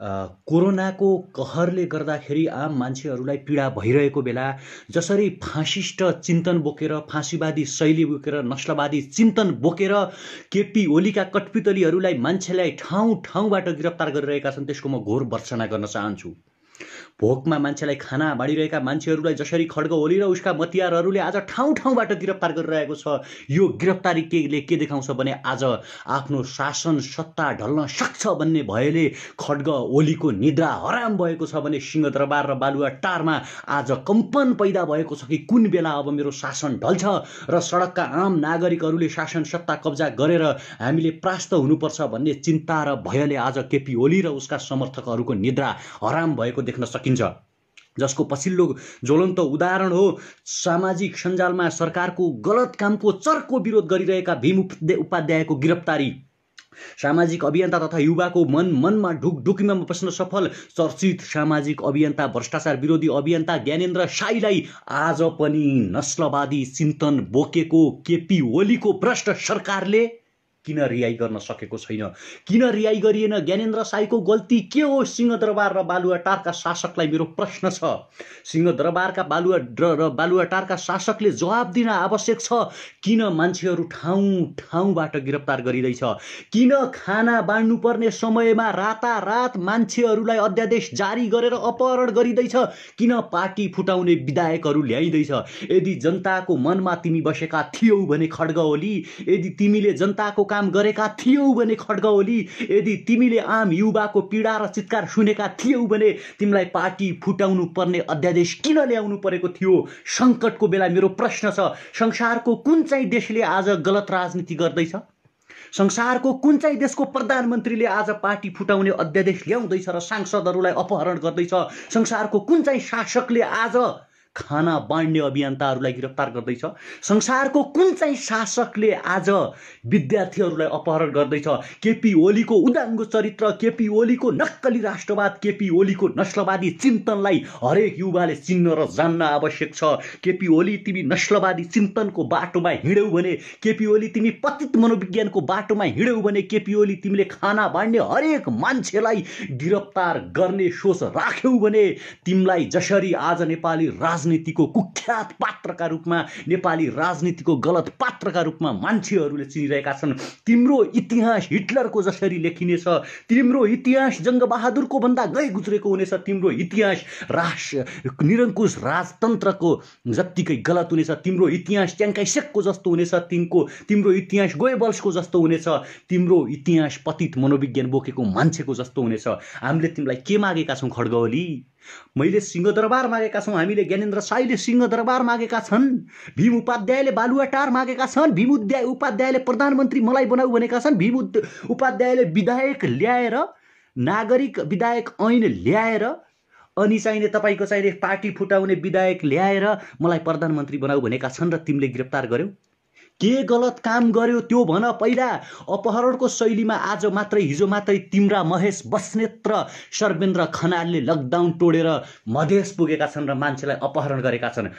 कोरोनाको कहरले गर्दाखेरि आम मान्छेहरूलाई पीडा भइरहेको बेला जसरी फासिस्ट चिन्तन बोकेर, फाँसीवादी शैली बोकेर, नस्लवादी चिन्तन बोकेर केपी ओलीका कठपुतलीहरूलाई मान्छेलाई ठाउँ ठाउँबाट गिरफ्तार गरिरहेका छन्, त्यसको म घोर भर्त्सना गर्न चाहन्छु। भोकमा मान्छेलाई खाना बाँडिरहेका मान्छेहरूलाई जसरी खड्ग ओली र उसका मतियारहरूले आज ठाउँ ठाउँबाट गिरफ्तार गरिरहेको छ, यो गिरफ्तारी के देखाउँछ भने आज आफ्नो शासन सत्ता ढल्न सक्छ भन्ने भयले खड्ग ओलीको निद्रा हराम भएको छ भने सिंहदरबार र बालुवाटारमा आज कम्पन पैदा भएको छ कि कुन बेला अब मेरो शासन ढल्छ र सडकका आम नागरिकहरूले शासन सत्ता कब्जा गरेर हामीले परास्त हुनुपर्छ भन्ने चिन्ता र भयले आज केपी ओली र उसका समर्थकहरूको निद्रा हराम भएको देख्न सकिन्छ। जसको पछिल्लो ज्वलन्त उदाहरण हो सामाजिक सञ्जालमा सरकारको गलत कामको चर्को विरोध गरिरहेका भीम उपाध्यायको गिरफ्तारी। सामाजिक अभियन्ता तथा युवाको मनमा ढुकढुकीमा बस्न सफल चर्चित सामाजिक अभियन्ता, भ्रष्टाचार विरोधी अभियन्ता ज्ञानेन्द्र साईलाई आज पनि नस्लवादी चिन्तन बोकेको केपी ओलीको भ्रष्ट सरकारले किन रिहाई गर्न सकेको छैन? किन रिहाई गरिएन? ज्ञानेन्द्र साईको गल्ती के हो? सिंहदरबार र बालुवाटारका शासकलाई मेरो प्रश्न छ। सिंहदरबारका बालुवाटारका शासकले जवाब दिन आवश्यक छ। किन मान्छेहरू ठाउँ ठाउँबाट गिरफ्तार गरिँदैछ? किन खाना बाँड्नुपर्ने समयमा रातारात मान्छेहरूलाई अध्यादेश जारी गरेर अपहरण गरिँदैछ? किन पार्टी फुटाउने विधायकहरू ल्याइँदैछ? यदि जनताको मनमा तिमी बसेका थियौ भने खड्ग ओली, यदि तिमीले जनताको काम गरेका थियौ भने खड्ग ओली, यदि तिमीले आम युवाको पीडा र चित्कार सुनेका थियौ भने तिमीलाई पार्टी फुटाउनु पर्ने अध्यादेश किन ल्याउनु परेको थियो? संकटको बेला मेरो प्रश्न छ, संसारको कुन चाहिँ देशले आज गलत राजनीति गर्दैछ? संसारको कुन चाहिँ देशको प्रधानमन्त्रीले आज पार्टी फुटाउने अध्यादेश ल्याउँदैछ र सांसदहरूलाई अपहरण गर्दैछ? संसारको कुन चाहिँ शासकले आज खाना बाँड्ने अभियन्ताहरूलाई गिरफ्तार गर्दैछ? संसारको कुन चाहिँ शासकले आज विद्यार्थीहरूलाई अपहरण गर्दैछ? केपी ओलीको उदाङ्गो चरित्र, केपी ओलीको नक्कली राष्ट्रवाद, केपी ओलीको नस्लवादी चिन्तनलाई हरेक युवाले चिन्न र जान्न आवश्यक छ। केपी ओली तिमी नस्लवादी चिन्तनको बाटोमा हिँड्यौ भने, केपी ओली तिमी पतित मनोविज्ञानको बाटोमा हिँड्यौ भने, केपी ओली तिमीले खाना बाँड्ने हरेक मान्छेलाई गिरफ्तार गर्ने सोच राख्यौ भने तिमीलाई जसरी आज नेपाली राजनीतिको कुख्यात पात्रका रूपमा, नेपाली राजनीतिको गलत पात्रका रूपमा मान्छेहरूले चिनिरहेका छन्, तिम्रो इतिहास हिटलरको जसरी लेखिनेछ, तिम्रो इतिहास जङ्गबहादुरको भन्दा गए गुज्रेको हुनेछ, तिम्रो इतिहास निरङ्कुश राजतन्त्रको जत्तिकै गलत हुनेछ, तिम्रो इतिहास च्याङ्काइसेकको जस्तो हुनेछ, तिम्रो इतिहास गोएबल्सको जस्तो हुनेछ, तिम्रो इतिहास पतित मनोविज्ञान बोकेको मान्छेको जस्तो हुनेछ। हामीले तिमीलाई के मागेका छौँ खड्ग ओली? मैले सिंहदरबार मागेका छौँ, हामीले ज्ञानेन्द्र साईले सिंहदरबार मागेका छन्, भीम उपाध्यायले बालुवाटार मागेका छन्, भीम उपाध्यायले प्रधानमन्त्री मलाई बनाऊ भनेका छन्, भीम उपाध्यायले विधायक ल्याएर, नागरिक विधायक ऐन ल्याएर, अनि चाहिने तपाईँको चाहिने पार्टी फुटाउने विधायक ल्याएर मलाई प्रधानमन्त्री बनाऊ भनेका छन् र तिमीले गिरफ्तार गर्यौ। के गलत काम गर्यो त्यो भन पहिला। अपहरणको शैलीमा आज मात्रै, हिजो मात्रै तिम्रा महेश बस्नेत र सर्वेन्द्र खनालले लकडाउन तोडेर मधेस पुगेका छन् र मान्छेलाई अपहरण गरेका छन्।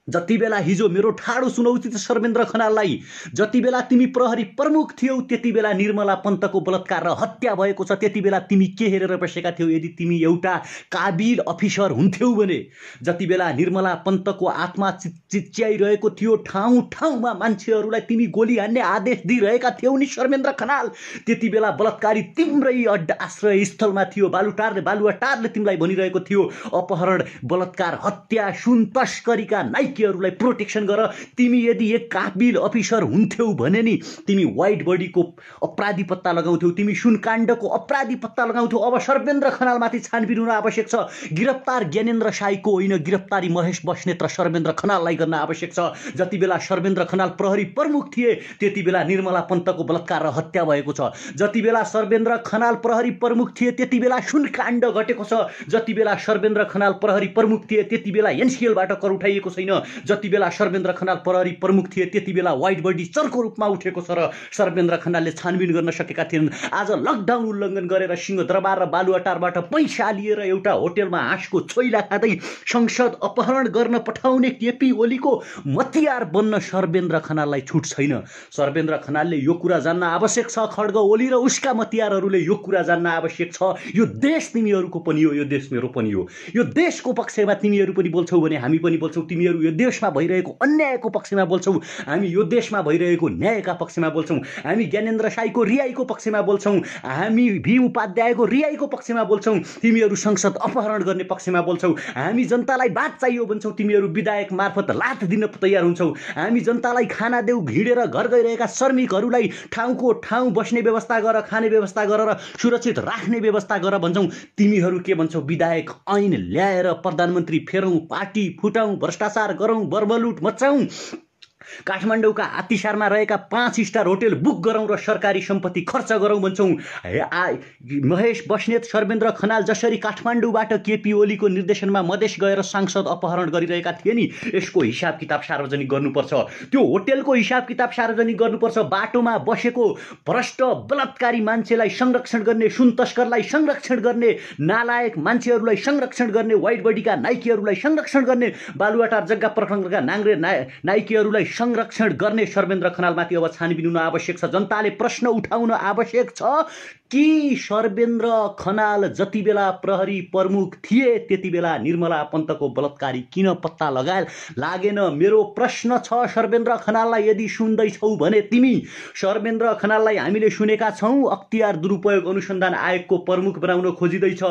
जति बेला हिजो मेरो ठाडो सुनौती त सर्वेन्द्र खनाललाई, जति बेला तिमी प्रहरी प्रमुख थियौ त्यति बेला निर्मला पन्तको बलात्कार र हत्या भएको छ, त्यति बेला तिमी के हेरेर बसेका थियौ? यदि तिमी एउटा काबिल अफिसर हुन्थ्यौ भने, जति बेला निर्मला पन्तको आत्मा चिच्याइरहेको थियो, ठाउँ ठाउँमा मान्छेहरूलाई तिमी गोली हान्ने आदेश दिइरहेका थियौ नि सर्वेन्द्र खनाल, त्यति बेला बलात्कारी तिम्रै आश्रय स्थलमा थियो। बालुवाटारले तिमीलाई भनिरहेको थियो अपहरण, बलात्कार, हत्या, सुन तस्करीका नाइकेहरूलाई प्रोटेक्सन गर। तिमी यदि एक काबिल अफिसर हुन्थ्यौ भने नि तिमी वाइट बडीको अपराधी पत्ता लगाउँथ्यौ, तिमी सुनकाण्डको अपराधी पत्ता लगाउँथ्यौ। अब सर्वेन्द्र खनालमाथि छानबिन हुन आवश्यक छ। गिरफ्तार ज्ञानेन्द्र साईको होइन, गिरफ्तारी महेश बस्नेत र सर्वेन्द्र खनाललाई गर्न आवश्यक छ। जति बेला सर्वेन्द्र खनाल प्रहरी प्रमुख थिए त्यति बेला निर्मला पन्तको बलात्कार र हत्या भएको छ। जति बेला सर्वेन्द्र खनाल प्रहरी प्रमुख थिए त्यति बेला सुनकाण्ड घटेको छ। जति बेला सर्वेन्द्र खनाल प्रहरी प्रमुख थिए त्यति बेला एनसीएलबाट कर उठाइएको छैन। जति बेला सर्वेन्द्र खनाल प्रहरी प्रमुख थिए त्यति बेला व्हाइट बडी चर्को रूपमा उठेको छ र सर्वेन्द्र खनालले छानबिन गर्न सकेका थिएनन्। आज लकडाउन उल्लङ्घन गरेर सिंहदरबार र बालुवाटारबाट पैसा लिएर एउटा होटेलमा हाँसको छोइला खाँदै संसद अपहरण गर्न पठाउने केपी ओलीको मतियार बन्न सर्वेन्द्र खनाललाई छुट छैन। सर्वेन्द्र खनालले यो कुरा जान्न आवश्यक छ, खड्ग ओली र उसका मतियारहरूले यो कुरा जान्न आवश्यक छ, यो देश तिमीहरूको पनि हो, यो देश मेरो पनि हो। यो देशको पक्षमा तिमीहरू पनि बोल्छौ भने हामी पनि बोल्छौ। तिमीहरू यो देशमा भइरहेको अन्यायको पक्षमा बोल्छौ, हामी यो देशमा भइरहेको न्यायका पक्षमा बोल्छौँ। हामी ज्ञानेन्द्र साईको रिहाइको पक्षमा बोल्छौँ, हामी भीम उपाध्यायको रिहाइको पक्षमा बोल्छौँ। तिमीहरू संसद अपहरण गर्ने पक्षमा बोल्छौ। हामी जनतालाई बात चाहियो भन्छौ, तिमीहरू विधायक मार्फत लात दिन तयार हुन्छौ। हामी जनतालाई खाना देऊ भिडेर घर गइरहेका श्रमिकहरूलाई ठाउँको ठाउँ बस्ने व्यवस्था गर, खाने व्यवस्था गर र सुरक्षित राख्ने व्यवस्था गर भन्छौ। तिमीहरू के भन्छौ? विधायक ऐन ल्याएर प्रधानमन्त्री फेरौँ, पार्टी फुटाउँ, भ्रष्टाचार गरौँ, बर्बलुट मचाउँ, काठमाडौँका आतिसारमा रहेका 5 स्टार होटेल बुक गरौँ र सरकारी सम्पत्ति खर्च गरौँ भन्छौँ। महेश बस्नेत, सर्वेन्द्र खनाल जसरी काठमाडौँबाट केपी ओलीको निर्देशनमा मधेस गएर सांसद अपहरण गरिरहेका थिए नि, यसको हिसाब किताब सार्वजनिक गर्नुपर्छ। त्यो होटेलको हिसाब किताब सार्वजनिक गर्नुपर्छ। बाटोमा बसेको भ्रष्ट बलात्कारी मान्छेलाई संरक्षण गर्ने, सुन तस्करलाई संरक्षण गर्ने, नालायक मान्छेहरूलाई संरक्षण गर्ने, व्हाइट बडीका नाइकीहरूलाई संरक्षण गर्ने, बालुवाटार जग्गा प्रखण्डका नाङ्ग्रे नाइकीहरूलाई संरक्षण गर्ने सर्वेन्द्र खनालमाथि अब छानबिन हुन आवश्यक छ। जनताले प्रश्न उठाउन आवश्यक छ कि सर्वेन्द्र खनाल जति बेला प्रहरी प्रमुख थिए त्यति बेला निर्मला पन्तको बलात्कारी किन पत्ता लागेन? मेरो प्रश्न छ सर्वेन्द्र खनाललाई। यदि सुन्दैछौ भने तिमी सर्वेन्द्र खनाललाई हामीले सुनेका छौँ अख्तियार दुरुपयोग अनुसन्धान आयोगको प्रमुख बनाउन खोजिँदैछ।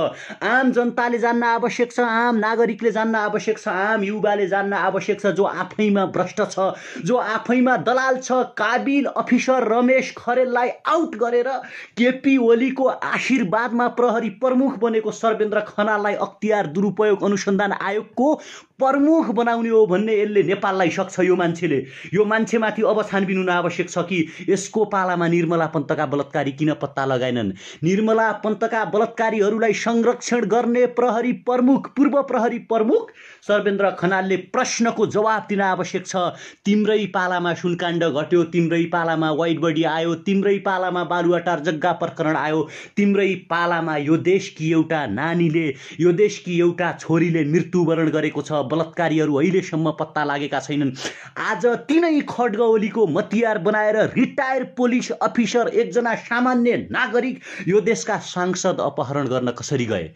आम जनताले जान्न आवश्यक छ, आम नागरिकले जान्न आवश्यक छ, आम युवाले जान्न आवश्यक छ, जो आफैमा भ्रष्ट छ, जो आफैमा दलाल छ। काबिल अफिसर रमेश खरेललाई आउट गरेर केपी ओलीको आशीर्वादमा प्रहरी प्रमुख बनेको सर्वेन्द्र खनाललाई अख्तियार दुरुपयोग अनुसन्धान आयोगको प्रमुख बनाउने हो भन्ने यसले नेपाललाई सक्छ। यो मान्छेमाथि अब छानबिन हुन आवश्यक छ कि यसको पालामा निर्मला पन्तका बलात्कारी किन पत्ता लगाएनन्? निर्मला पन्तका बलात्कारीहरूलाई संरक्षण गर्ने प्रहरी प्रमुख, पूर्व प्रहरी प्रमुख सर्वेन्द्र खनालले प्रश्नको जवाब दिन आवश्यक छ। तिम्रै पालामा सुनकाण्ड घट्यो, तिम्रै पालामा व्हाइट बडी आयो, तिम्रै पालामा बालुवाटार जग्गा प्रकरण आयो, तिम्रै पालामा यो देशकी एउटा नानीले, यो देशकी एउटा छोरीले मृत्युवरण गरेको छ। बलात्कारीहरू अहिलेसम्म पत्ता लागेका छैनन्। आज तिनै खड्ग ओलीको मतियार बनाएर रिटायर पुलिस अफिसर, एकजना सामान्य नागरिक यो देशका सांसद अपहरण गर्न कसरी गए?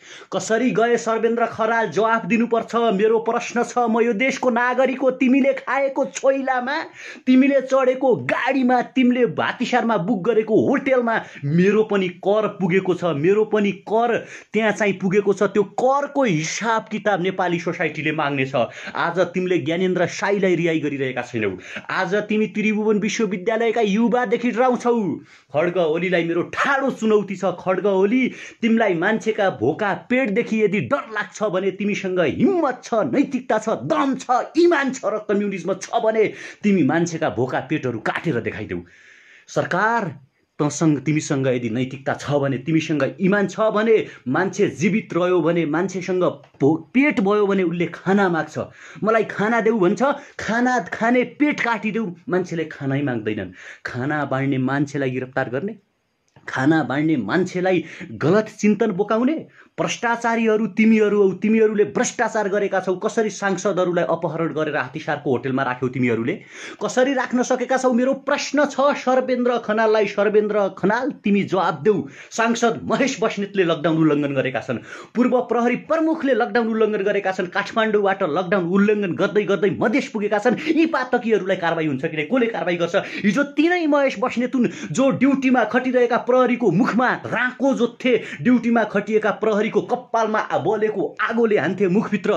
सर्वेन्द्र खनाल जवाफ दिनुपर्छ। मेरो प्रश्न छ, म यो देशको नागरिक हो। तिमीले खाएको छोइलामा, तिमीले चढेको गाडीमा, तिमीले भातीसारमा बुक गरेको होटेलमा मेरो पनि कर पुगेको छ, मेरो पनि कर त्यहाँ चाहिँ पुगेको छ। त्यो करको हिसाब किताब नेपाली सोसाइटीले माग्ने छ। आज तिमीले ज्ञानेन्द्र साईलाई रिहाई गरिरहेका छैनौ। आज तिमी त्रिभुवन विश्वविद्यालयका युवादेखि डराउँछौ। खड्ग ओलीलाई मेरो ठाडो चुनौती छ। खड्ग ओली, तिमीलाई मान्छेका भोका पेटदेखि यदि डर लाग्छ भने, तिमीसँग हिम्मत छ, नैतिकता छ, दम छ, इमान छ र कम्युनिज्म छ भने तिमी मान्छेका भोका पेटहरू काटेर देखाइदेऊ। सरकार, तिमीसँग यदि नैतिकता छ भने, तिमीसँग इमान छ भने, मान्छे जीवित रह्यो भने, मान्छेसँग पेट भयो भने उसले खाना माग्छ। मलाई खाना देऊ भन्छ, खाना खाने पेट काटिदेऊ। मान्छेले खानै माग्दैनन्। खाना बाँड्ने मान्छेलाई गिरफ्तार गर्ने, खाना बाँड्ने मान्छेलाई गलत चिन्तन बोकाउने, भ्रष्टाचारीहरू तिमीहरू हौ। तिमीहरूले भ्रष्टाचार गरेका छौ। कसरी सांसदहरूलाई अपहरण गरेर हातिसारको होटेलमा राख्यौ? तिमीहरूले कसरी राख्न सकेका छौ? मेरो प्रश्न छ सर्वेन्द्र खनाललाई। सर्वेन्द्र खनाल, तिमी जवाब देऊ। सांसद महेश बस्नेतले लकडाउन उल्लङ्घन गरेका छन्, पूर्व प्रहरी प्रमुखले लकडाउन उल्लङ्घन गरेका छन्, काठमाडौँबाट लकडाउन उल्लङ्घन गर्दै गर्दै मधेस पुगेका छन्। यी पातकीहरूलाई कारबाही हुन्छ कि नै? कसले कारबाही गर्छ? हिजो तिनै महेश बस्नेत हुन् जो ड्युटीमा खटिरहेका प्रहरीको मुखमा राको जोत्थे, ड्युटीमा खटिएका प्रहरीको कप्पालमा बलेको आगोले हान्थे, मुखभित्र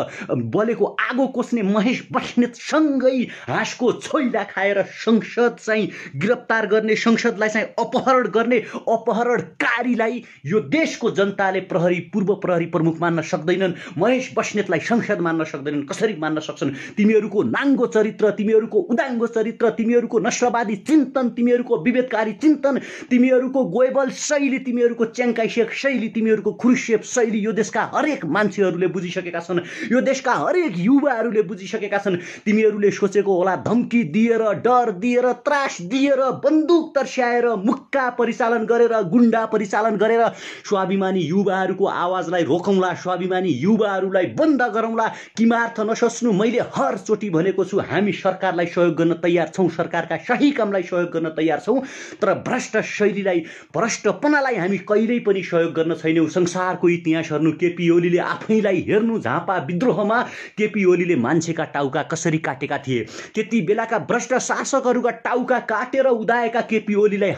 बलेको आगो कोस्ने महेश बस्नेत सँगै हाँसको छोइला खाएर संसद चाहिँ गिरफ्तार गर्ने, संसदलाई चाहिँ अपहरण गर्ने अपहरणकारीलाई यो देशको जनताले प्रहरी, पूर्व प्रहरी प्रमुख मान्न सक्दैनन्। महेश बस्नेतलाई संसद मान्न सक्दैनन्। कसरी मान्न सक्छन्? तिमीहरूको नाङ्गो चरित्र, तिमीहरूको उदाङ्गो चरित्र, तिमीहरूको नस्लवादी चिन्तन, तिमीहरूको विभेदकारी चिन्तन, तिमीहरूको गोएबल शैली, तिमीहरूको च्याङ्काइसेक शैली, तिमीहरूको क्रुसेफ शैली यो देशका हरेक मान्छेहरूले बुझिसकेका छन्, यो देशका हरेक युवाहरूले बुझिसकेका छन्। तिमीहरूले सोचेको होला धम्की दिएर, डर दिएर, त्रास दिएर, बन्दुक तर्स्याएर, मुक्का परिचालन गरेर, गुन्डा परिचालन गरेर स्वाभिमानी युवाहरूको आवाजलाई रोकौँला, स्वाभिमानी युवाहरूलाई बन्द गरौँला। किमार्थ नसोच्नु, मैले हरचोटि भनेको छु, हामी सरकारलाई सहयोग गर्न तयार छौँ, सरकारका सही कामलाई सहयोग गर्न तयार छौँ, तर भ्रष्ट शैलीलाई, भ्रष्टपनालाई हामी कहिल्यै पनि सहयोग गर्न छैनौँ। संसारको इतिहास हेर्नु, केपी ओलीले आफैलाई हेर्नु, झापा विद्रोहमा केपी ओलीले मान्छेका टाउका कसरी काटेका थिए, त्यति बेलाका भ्रष्ट शासकहरूका टाउका काटेर उदाएका केपी ओलीलाई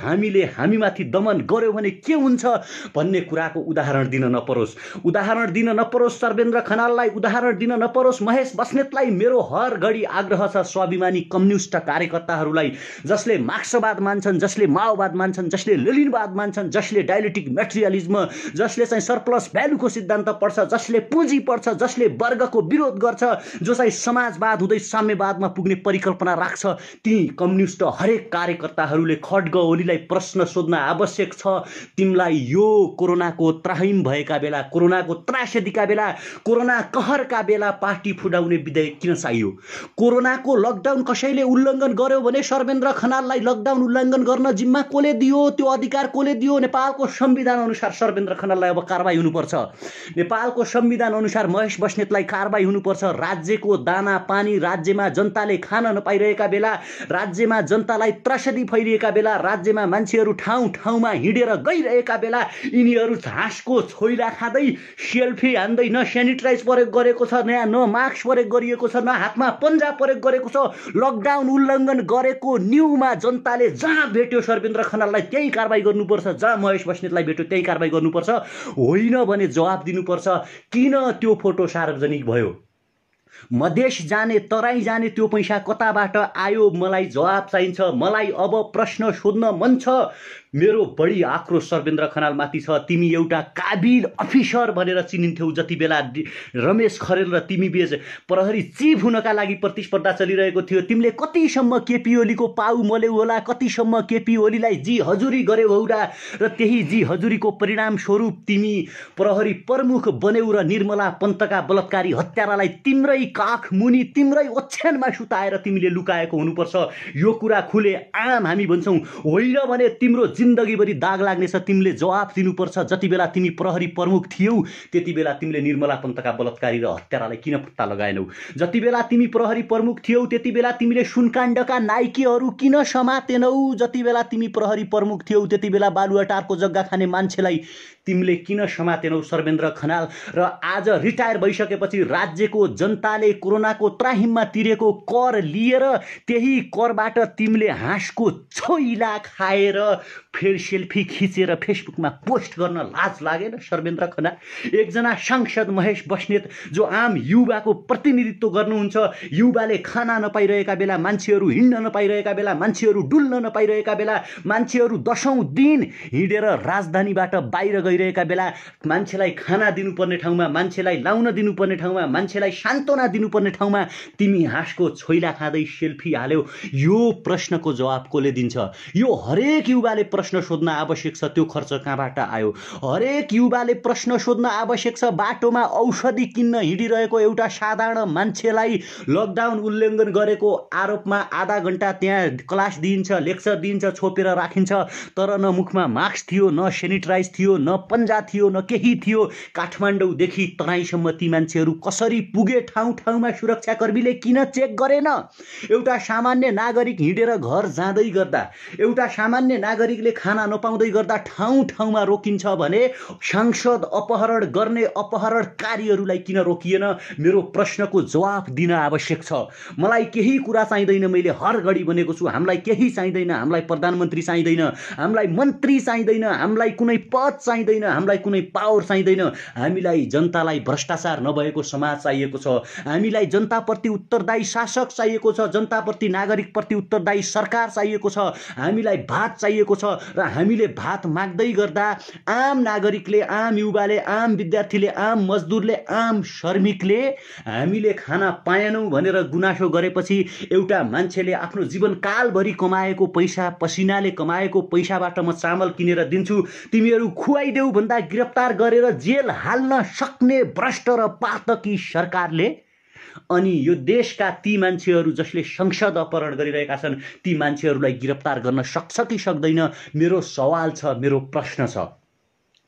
हामीमाथि दमन गर्यो भने के हुन्छ भन्ने कुराको उदाहरण दिन नपरोस्, उदाहरण दिन नपरोस् सर्वेन्द्र खनाललाई, उदाहरण दिन नपरोस् महेश बस्नेतलाई। मेरो हर घडी आग्रह छ स्वाभिमानी कम्युनिस्ट कार्यकर्ताहरूलाई, जसले मार्क्सवाद मान्छन्, जसले माओवाद मान्छन्, जसले लेनिनवाद मान्छन्, जसले डायलेक्टिक मेटेरियलिज्म, जसले चाहिँ सरप्लस भ्यालुको सिद्धान्त पढ्छ, जसले पुँजी पढ्छ, जसले वर्गको विरोध गर्छ, जो चाहिँ समाजवाद हुँदै साम्यवादमा पुग्ने परिकल्पना राख्छ, ती कम्युनिस्ट हरेक कार्यकर्ताहरूले खड्ग ओलीलाई प्रश्न सोध्न आवश्यक छ। तिमीलाई यो कोरोनाको त्राहिम भएका बेला, कोरोनाको त्रासदीका बेला, कोरोना कहरका बेला पार्टी फुडाउने विधेयक किन चाहियो? कोरोनाको लकडाउन कसैले उल्लङ्घन गर्यो भने सर्वेन्द्र खनाललाई लकडाउन उल्लङ्घन गर्न जिम्मा कसले दियो? त्यो अधिकार कसले दियो? नेपालको संविधान अनुसार सर्वेन्द्र खनाललाई अब कारबाही हुनुपर्छ। नेपालको संविधान अनुसार महेश बस्नेतलाई कारबाही हुनुपर्छ। राज्यको दाना पानी राज्यमा जनताले खान नपाइरहेका बेला, राज्यमा जनतालाई त्रासदी फैलिएका बेला, राज्यमा मान्छेहरू ठाउँ ठाउँमा हिँडेर गइरहेका बेला यिनीहरू घाँसको छोइला खाँदै सेल्फी हान्दै, न सेनिटाइज प्रयोग गरेको छ, न मास्क प्रयोग गरिएको छ, न हातमा पन्जा प्रयोग गरेको छ, लकडाउन उल्लङ्घन गरेको न्युमा जनताले जहाँ भेट्यो सर्वेन्द्र खनाललाई त्यही कारबाही गर्नुपर्छ, जहाँ महेश बस्नेतलाई भेट्यो त्यही कारबाही गर्नुपर्छ। होइन भने जवाब दिनुपर्छ किन त्यो फोटो सार्वजनिक भयो, मधेस जाने तराई जाने त्यो पैसा कताबाट आयो, मलाई जवाब चाहिन्छ। मलाई अब प्रश्न सोध्न मन छ। मेरो बढी आक्रोश सर्वेन्द्र खनालमाथि छ। तिमी एउटा काबिल अफिसर भनेर चिनिन्थ्यौ जति बेला रमेश खरेल र तिमी बीच प्रहरी चिफ हुनका लागि प्रतिस्पर्धा चलिरहेको थियो। तिमीले कतिसम्म केपी ओलीको पाउ मल्यौ होला, कतिसम्म केपी ओलीलाई जी हजुरी गर्यौ होला, र त्यही जी हजुरीको परिणाम स्वरूप तिमी प्रहरी प्रमुख बन्यौ र निर्मला पन्तका बलात्कारी हत्यारालाई तिम्रै काख मुनि, तिम्रै ओछ्यानमा सुताएर तिमीले लुकाएको हुनुपर्छ। यो कुरा खुले आम हामी भन्छौँ। होइन भने तिम्रो जिन्दगीभरि दाग लाग्नेछ। तिमीले जवाफ दिनुपर्छ। जति बेला तिमी प्रहरी प्रमुख थियौ त्यति बेला तिमीले निर्मला पन्तका बलात्कारी र हत्यारालाई किन पत्ता लगाएनौ? जति बेला तिमी प्रहरी प्रमुख थियौ त्यति बेला तिमीले सुनकाण्डका नाइकेहरू किन समातेनौ? जति बेला तिमी प्रहरी प्रमुख थियौ त्यति बेला बालुवाटारको जग्गा खाने मान्छेलाई तिमीले किन समातेनौ सर्वेन्द्र खनाल? र आज रिटायर भइसकेपछि राज्यको जनताले कोरोनाको त्राहिममा तिरेको कर लिएर त्यही करबाट तिमीले हाँसको छोइला खाएर फेरि सेल्फी खिचेर फेसबुकमा पोस्ट गर्न लाज लागेन सर्वेन्द्र खनाल? एकजना सांसद महेश बस्नेत जो आम युवाको प्रतिनिधित्व गर्नुहुन्छ, युवाले खाना नपाइरहेका बेला, मान्छेहरू हिँड्न नपाइरहेका बेला, मान्छेहरू डुल्न नपाइरहेका बेला, मान्छेहरू 10औं दिन हिँडेर राजधानीबाट बाहिर गइरहेका बेला, मान्छेलाई खाना दिनुपर्ने ठाउँमा, मान्छेलाई लाउन दिनुपर्ने ठाउँमा, मान्छेलाई सान्त्वना दिनुपर्ने ठाउँमा तिमी हाँसको छोइला खाँदै सेल्फी हाल्यौ। यो प्रश्नको जवाब कसले दिन्छ? यो हरेक युवाले प्रश्न सोध्न आवश्यक छ। त्यो खर्च कहाँबाट आयो? हरेक युवाले प्रश्न सोध्न आवश्यक छ। बाटोमा औषधि किन्न हिँडिरहेको एउटा साधारण मान्छेलाई लकडाउन उल्लङ्घन गरेको आरोपमा आधा घण्टा त्यहाँ क्लास दिइन्छ, लेक्चर दिइन्छ, छोपेर राखिन्छ, तर न मुखमा मास्क थियो, न सेनिटाइज थियो, न पन्जा थियो, न केही थियो। काठमाडौँदेखि तराईसम्म ती मान्छेहरू कसरी पुगे? ठाउँ ठाउँमा सुरक्षाकर्मीले किन चेक गरेन? एउटा सामान्य नागरिक हिँडेर घर जाँदै गर्दा, एउटा सामान्य नागरिकले खाना नपाउँदै गर्दा ठाउँ ठाउँमा रोकिन्छ भने सांसद अपहरण गर्ने अपहरणकारीहरूलाई किन रोकिएन? मेरो प्रश्नको जवाफ दिन आवश्यक छ। मलाई केही कुरा चाहिँदैन। मैले हर घडी भनेको छु, हामीलाई केही चाहिँदैन। हामीलाई प्रधानमन्त्री चाहिँदैन, हामीलाई मन्त्री चाहिँदैन, हामीलाई कुनै पद चाहिँदैन, चाहिँदैन, हामीलाई कुनै पावर चाहिँदैन, हामीलाई जनतालाई भ्रष्टाचार नभएको समाज चाहिएको छ, हामीलाई जनताप्रति उत्तरदायी शासक चाहिएको छ, जनताप्रति नागरिकप्रति उत्तरदायी सरकार चाहिएको छ, हामीलाई भात चाहिएको छ। र हामीले भात माग्दै गर्दा आम नागरिकले, आम युवाले, आम विद्यार्थीले, आम मजदुरले, आम श्रमिकले हामीले खाना पाएनौँ भनेर गुनासो गरेपछि एउटा मान्छेले आफ्नो जीवनकालभरि कमाएको पैसा, पसिनाले कमाएको पैसाबाट म चामल किनेर दिन्छु, तिमीहरू खुवाइदेऊ भन्दा गिरफ्तार गरेर जेल हाल्न सक्ने भ्रष्ट र पातकी सरकारले अनि यो देशका ती मान्छेहरू जसले संसद अपहरण गरिरहेका छन् ती मान्छेहरूलाई गिरफ्तार गर्न सक्छ कि सक्दैन? मेरो सवाल छ, मेरो प्रश्न छ।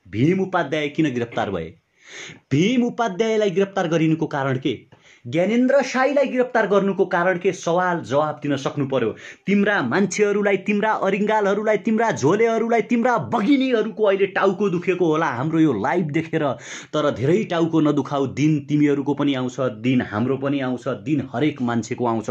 भीम उपाध्याय किन गिरफ्तार भए? भीम उपाध्यायलाई गिरफ्तार गरिनुको कारण के? ज्ञानेन्द्र शाहीलाई गिरफ्तार गर्नुको कारण के? सवाल जवाब दिन सक्नु पर्यो। तिम्रा मान्छेहरूलाई, तिम्रा अरिङ्गालहरूलाई, तिम्रा झोलेहरूलाई, तिम्रा बगिनीहरूको अहिले टाउको दुखेको होला हाम्रो यो लाइभ देखेर, तर धेरै टाउको नदुखाऊ। दिन तिमीहरूको पनि आउँछ, दिन हाम्रो पनि आउँछ, दिन हरेक मान्छेको आउँछ।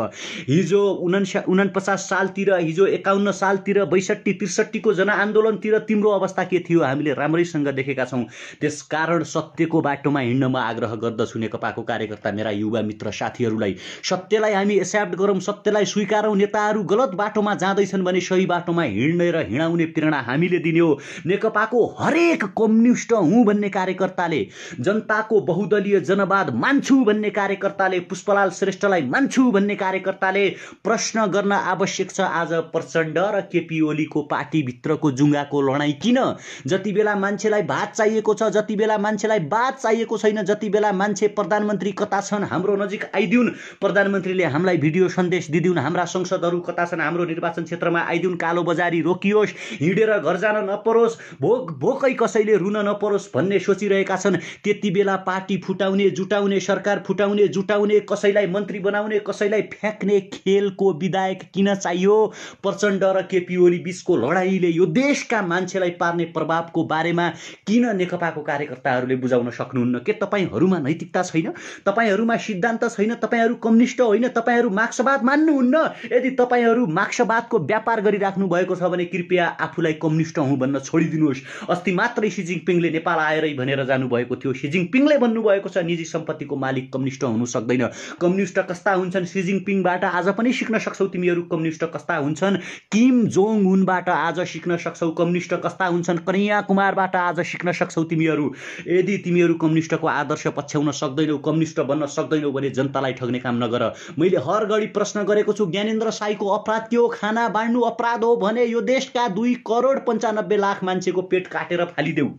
हिजो 49 सालतिर, हिजो 51 सालतिर, 62-63 को जनआन्दोलनतिर तिम्रो अवस्था के थियो हामीले राम्रैसँग देखेका छौँ। त्यसकारण सत्यको बाटोमा हिँड्न म आग्रह गर्दछु नेकपाको कार्यकर्ता मेरा युवा मित्र साथीहरूलाई। सत्यलाई हामी एक्सेप्ट गरौँ, सत्यलाई स्वीकारौँ। नेताहरू गलत बाटोमा जाँदैछन् भने सही बाटोमा हिँड्ने र हिँडाउने प्रेरणा हामीले दिने हो। नेकपाको हरेक कम्युनिस्ट हुँ भन्ने कार्यकर्ताले, जनताको बहुदलीय जनवाद मान्छु भन्ने कार्यकर्ताले, पुष्पलाल श्रेष्ठलाई मान्छु भन्ने कार्यकर्ताले प्रश्न गर्न आवश्यक छ। आज प्रचण्ड र केपी ओलीको पार्टीभित्रको जुङ्गाको लडाईँ किन? जति बेला मान्छेलाई भात चाहिएको छ, जति बेला मान्छेलाई बात चाहिएको छैन, जति बेला मान्छे प्रधानमन्त्री कता छन् हाम्रो नजिक आइदिउन्, प्रधानमन्त्रीले हामीलाई भिडियो सन्देश दिदिउन्, हाम्रा संसदहरू कता छन्, हाम्रो निर्वाचन क्षेत्रमा आइदिउन्, कालो बजारी रोकियोस्, हिँडेर घर जान नपरोस्, भोकै कसैले रुन नपरोस् भन्ने सोचिरहेका छन्। त्यति बेला पार्टी फुटाउने, जुटाउने, सरकार फुटाउने, जुटाउने, कसैलाई मन्त्री बनाउने, कसैलाई फ्याँक्ने खेलको विधायक किन चाहियो? प्रचण्ड र केपी ओली बीचको लडाईँले यो देशका मान्छेलाई पार्ने प्रभावको बारेमा किन नेकपाको कार्यकर्ताहरूले बुझाउन सक्नुहुन्न? के तपाईहरूमा नैतिकता छैन? तपाईहरूमा सिद्धान्त छैन? तपाईहरू कम्युनिस्ट होइन? तपाईहरू मार्क्सवाद मान्नुहुन्न? यदि तपाईहरू मार्क्सवादको व्यापार गरिराख्नु भएको छ भने कृपया आफूलाई कम्युनिस्ट हुँ भन्न छोडिदिनुहोस्। अस्ति मात्रै सी जिनपिङले नेपाल आएरै भनेर जानुभएको थियो। सी जिनपिङले भन्नुभएको छ निजी सम्पत्तिको मालिक कम्युनिस्ट हुनु सक्दैन। कम्युनिस्ट कस्ता हुन्छन् सी जिनपिङबाट आज पनि सिक्न सक्छौ तिमीहरू। कम्युनिस्ट कस्ता हुन्छन् किम जोङ उनबाट आज सिक्न सक्छौ। कम्युनिस्ट कस्ता हुन्छन् कन्हैया कुमारबाट आज सिक्न सक्छौ तिमीहरू। यदि तिमीहरू कम्युनिस्टको आदर्श पछ्याउन सक्दैनौ, कम्युनिस्ट बन्न सक्दैनौ भने जनतालाई ठग्ने काम नगर। मैले हर घडी प्रश्न गरेको छु, ज्ञानेन्द्र शाहीको अपराध के हो? खाना बाँड्नु अपराध हो भने यो देशका 2,95,00,000 मान्छेको पेट काटेर फालिदेऊ।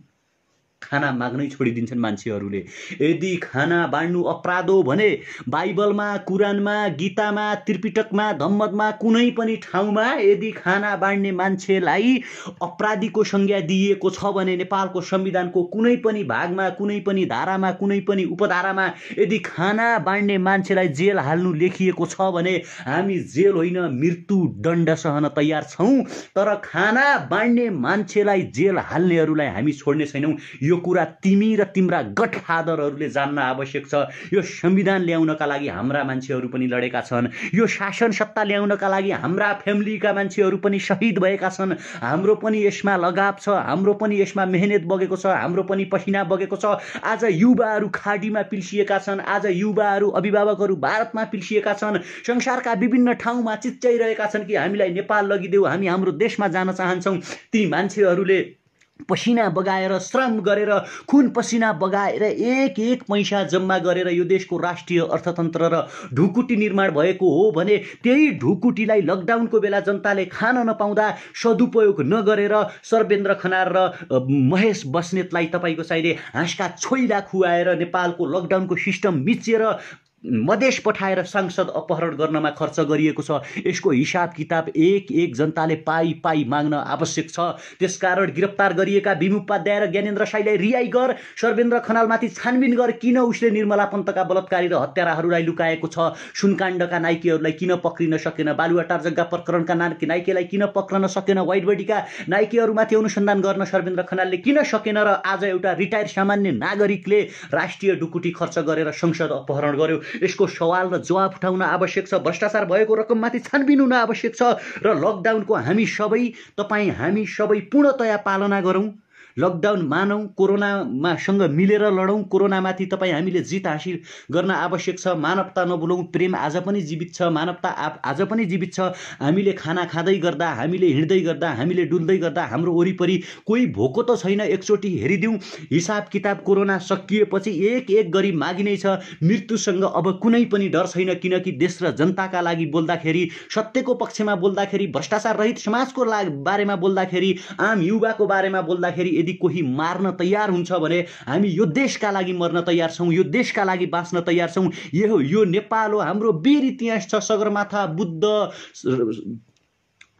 खाना माग्नै छोडिदिन्छन् मान्छेहरूले। यदि खाना बाँड्नु अपराध हो भने बाइबलमा, कुरानमा, गीतामा, त्रिपिटकमा, धम्मदमा कुनै पनि ठाउँमा यदि खाना बाँड्ने मान्छेलाई अपराधीको संज्ञा दिएको छ भने नेपालको संविधानको कुनै पनि भागमा, कुनै पनि धारामा, कुनै पनि उपधारामा यदि खाना बाँड्ने मान्छेलाई जेल हाल्नु लेखिएको छ भने हामी जेल होइन मृत्यु दण्ड सहन तयार छौँ। तर खाना बाँड्ने मान्छेलाई जेल हाल्नेहरूलाई हामी छोड्ने छैनौँ। यो कुरा तिमी र तिम्रा गठफादरहरूले जान्न आवश्यक छ। यो संविधान ल्याउनका लागि हाम्रा मान्छेहरू पनि लडेका छन्। यो शासन सत्ता ल्याउनका लागि हाम्रा फ्यामिलीका मान्छेहरू पनि शहीद भएका छन्। हाम्रो पनि यसमा लगाव छ, हाम्रो पनि यसमा मेहनत बगेको छ, हाम्रो पनि पसिना बगेको छ। आज युवाहरू खाडीमा पिल्सिएका छन्, आज युवाहरू, अभिभावकहरू भारतमा पिल्सिएका छन्, संसारका विभिन्न ठाउँमा चिच्याइरहेका छन् कि हामीलाई नेपाल लगिदेऊ, हामी हाम्रो देशमा जान चाहन्छौँ। ती मान्छेहरूले पसिना बगाएर, श्रम गरेर, खुन पसिना बगाएर एक एक पैसा जम्मा गरेर यो देशको राष्ट्रिय अर्थतन्त्र र ढुकुटी निर्माण भएको हो भने त्यही ढुकुटीलाई लकडाउनको बेला जनताले खान नपाउँदा सदुपयोग नगरेर सर्वेन्द्र खनाल र महेश बस्नेतलाई तपाईँको चाहिने हाँसका छोइला खुवाएर नेपालको लकडाउनको सिस्टम मिचेर मधेस पठाएर सांसद अपहरण गर्नमा खर्च गरिएको छ। यसको हिसाब किताब एक एक जनताले पाई पाई माग्न आवश्यक छ। त्यसकारण गिरफ्तार गरिएका भीम उपाध्याय र ज्ञानेन्द्र शाहीलाई रिहाई गर, सर्वेन्द्र खनालमाथि छानबिन गर। किन उसले निर्मला पन्तका बलात्कारी र हत्याराहरूलाई लुकाएको छ? सुनकाण्डका नाइकेहरूलाई किन पक्रिन सकेन? बालुवाटार जग्गा प्रकरणका नाइकेलाई किन पक्रन सकेन? वाइट बडीका नाइकेहरूमाथि अनुसन्धान गर्न सर्वेन्द्र खनालले किन सकेन? र आज एउटा रिटायर सामान्य नागरिकले राष्ट्रिय ढुकुटी खर्च गरेर संसद अपहरण गर्यो। यसको सवाल र जवाफ उठाउन आवश्यक छ। भ्रष्टाचार भएको रकममाथि छानबिन हुन आवश्यक छ र लकडाउनको हामी सबै, तपाईँ हामी सबै पूर्णतया पालना गरौँ लकडाउन मानौँ, कोरोनासँग मिलेर लडौँ, कोरोनामाथि तपाईँ हामीले जित हासिल गर्न आवश्यक छ। मानवता नभुलौँ, प्रेम आज पनि जीवित छ, मानवता आज पनि जीवित छ। हामीले खाना खाँदै गर्दा, हामीले हिँड्दै गर्दा, हामीले डुल्दै गर्दा हाम्रो वरिपरि कोही भोको त छैन, एकचोटि हेरिदिउँ। हिसाब किताब कोरोना सकिएपछि एक एक गरी मागिनै छ। मृत्युसँग अब कुनै पनि डर छैन, किनकि देश र जनताका लागि बोल्दाखेरि, सत्यको पक्षमा बोल्दाखेरि, भ्रष्टाचार रहित समाजको बारेमा बोल्दाखेरि, आम युवाको बारेमा बोल्दाखेरि यदि कोही मार्न तयार हुन्छ भने हामी यो देशका लागि मर्न तयार छौँ, यो देशका लागि बाँच्न तयार छौँ। यो नेपाल हो, हाम्रो वीर इतिहास छ। सगरमाथा, बुद्ध,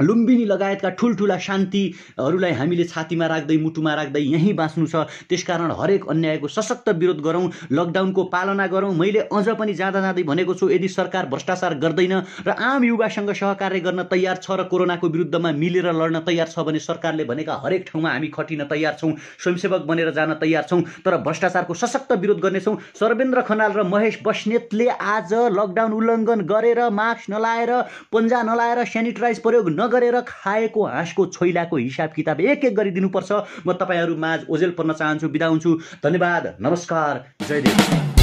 लुम्बिनी लगायतका ठुल्ठुला शान्तिहरूलाई हामीले छातीमा राख्दै, मुटुमा राख्दै यहीँ बाँच्नु छ। त्यसकारण हरेक अन्यायको सशक्त विरोध गरौँ, लकडाउनको पालना गरौँ। मैले अझ पनि जाँदा जाँदै भनेको छु, यदि सरकार भ्रष्टाचार गर्दैन र आम युवासँग सहकार्य गर्न तयार छ र कोरोनाको विरुद्धमा मिलेर लड्न तयार छ भने सरकारले भनेका हरेक ठाउँमा हामी खटिन तयार छौँ, स्वयंसेवक बनेर जान तयार छौँ। तर भ्रष्टाचारको सशक्त विरोध गर्नेछौँ। सर्वेन्द्र खनाल र महेश बस्नेतले आज लकडाउन उल्लङ्घन गरेर, मास्क नलाएर, पन्जा नलाएर, सेनिटाइज प्रयोग गरेर खाएको हाँसको छोइलाको हिसाब किताब एक एक गरिदिनुपर्छ। म तपाईँहरू माझ ओझेल पर्न चाहन्छु। बिदा हुन्छु। धन्यवाद, नमस्कार, जय देव।